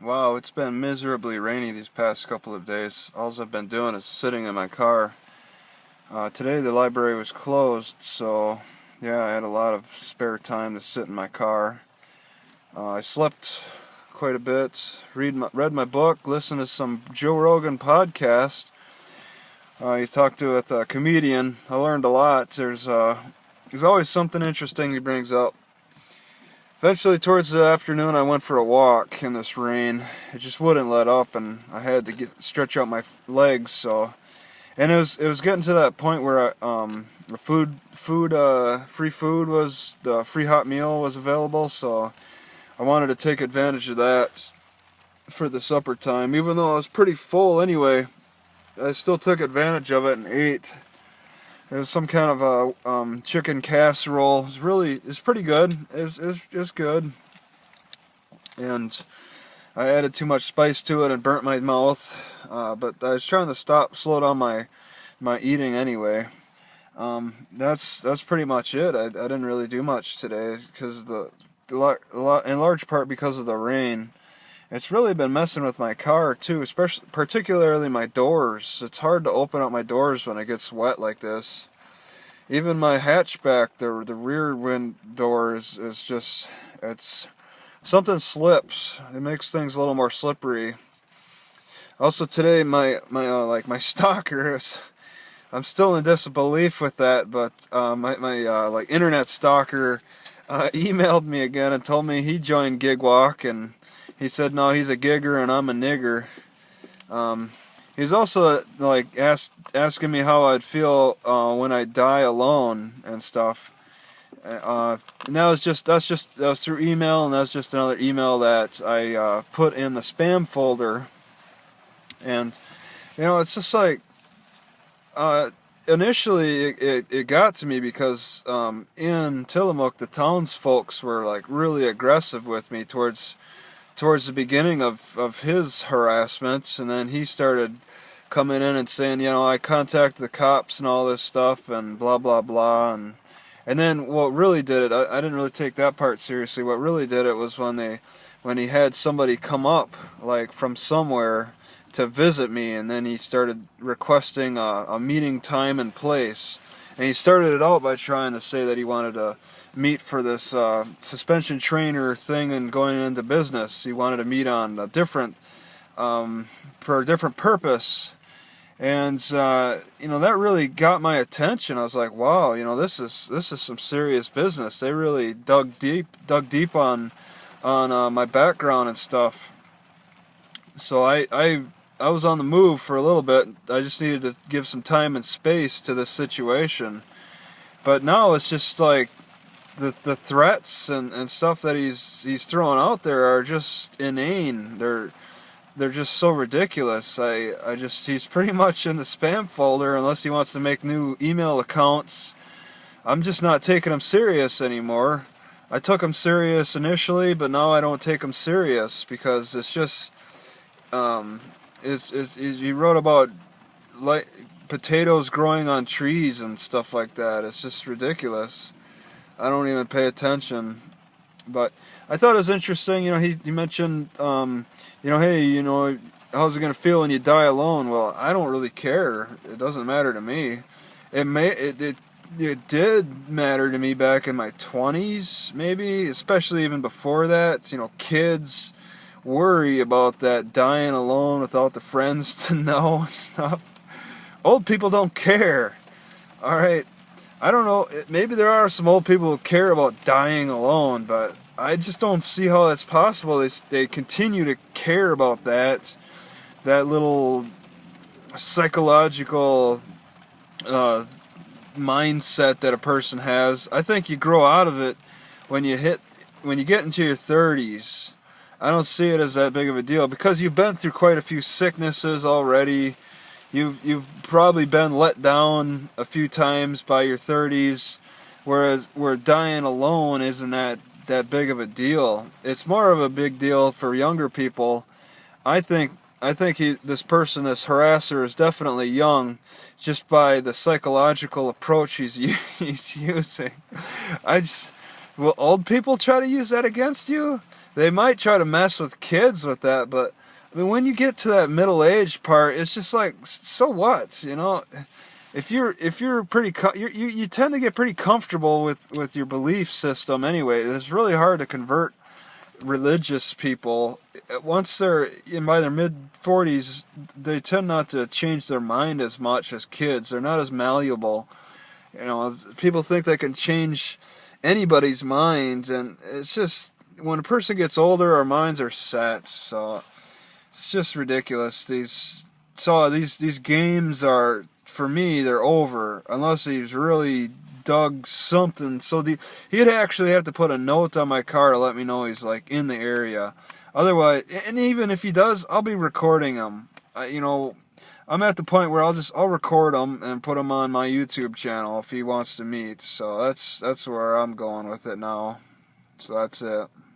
Wow, it's been miserably rainy these past couple of days. All I've been doing is sitting in my car. Today the library was closed, so yeah, I had a lot of spare time to sit in my car. I slept quite a bit, read my book, listened to some Joe Rogan podcast. He talked to with a comedian. I learned a lot. There's always something interesting he brings up. Eventually, towards the afternoon, I went for a walk in this rain. It just wouldn't let up, and I had to stretch out my legs. And it was getting to that point where free food was the free hot meal was available. So I wanted to take advantage of that for the supper time. Even though I was pretty full anyway, I still took advantage of it and ate. It was some kind of a chicken casserole. It was pretty good. It was good. And I added too much spice to it and burnt my mouth. But I was trying to slow down my eating anyway. That's pretty much it. I didn't really do much today because in large part because of the rain. It's really been messing with my car too, particularly my doors. It's hard to open up my doors when it gets wet like this. Even my hatchback, the rear wind door is just, it's something slips. It makes things a little more slippery. Also today, my stalker is, I'm still in disbelief with that, but my internet stalker emailed me again and told me he joined Gigwalk, and he said no, he's a gigger and I'm a nigger. He's also asking me how I'd feel when I die alone and stuff. And that was through email, and that's just another email that I put in the spam folder. And it's just like initially it got to me because in Tillamook the townsfolks were like really aggressive with me towards the beginning of his harassment, and then he started coming in and saying, I contacted the cops and all this stuff and blah blah blah, and then what really did it, I didn't really take that part seriously. What really did it was when he had somebody come up like from somewhere to visit me, and then he started requesting a meeting time and place. And he started it out by trying to say that he wanted to meet for this suspension trainer thing and going into business. He wanted to meet on a different, for a different purpose. And that really got my attention. I was like, wow, this is some serious business. They really dug deep on my background and stuff. So I was on the move for a little bit. I just needed to give some time and space to this situation. But now it's just like the threats and stuff that he's throwing out there are just inane. They're just so ridiculous. He's pretty much in the spam folder unless he wants to make new email accounts. I'm just not taking him serious anymore. I took him serious initially, but now I don't take him serious because it's just he wrote about like potatoes growing on trees and stuff like that. It's just ridiculous. I don't even pay attention. But I thought it was interesting. He mentioned, hey, how's it gonna feel when you die alone? Well, I don't really care. It doesn't matter to me. It did matter to me back in my 20s, maybe, especially even before that. Kids worry about that dying alone without the friends to know and stuff. Old people don't care. All right, I don't know. Maybe there are some old people who care about dying alone, but I just don't see how that's possible. They continue to care about that little psychological mindset that a person has. I think you grow out of it when you get into your 30s. I don't see it as that big of a deal because you've been through quite a few sicknesses already. You've probably been let down a few times by your 30s, where dying alone isn't that big of a deal. It's more of a big deal for younger people. I think this harasser is definitely young, just by the psychological approach he's using. Will old people try to use that against you? They might try to mess with kids with that, but I mean, when you get to that middle-aged part, it's just like, so what, you know? If you're pretty you tend to get pretty comfortable with your belief system anyway. It's really hard to convert religious people. Once they're in by their mid-40s, they tend not to change their mind as much as kids. They're not as malleable. You know, people think they can change anybody's mind, and it's just when a person gets older, our minds are set. So it's just ridiculous. These games are, for me, they're over unless he's really dug something so deep. He'd actually have to put a note on my car to let me know he's like in the area. Otherwise, and even if he does, I'll be recording him. You know, I'm at the point where I'll record him and put him on my YouTube channel if he wants to meet. So that's where I'm going with it now. So that's it.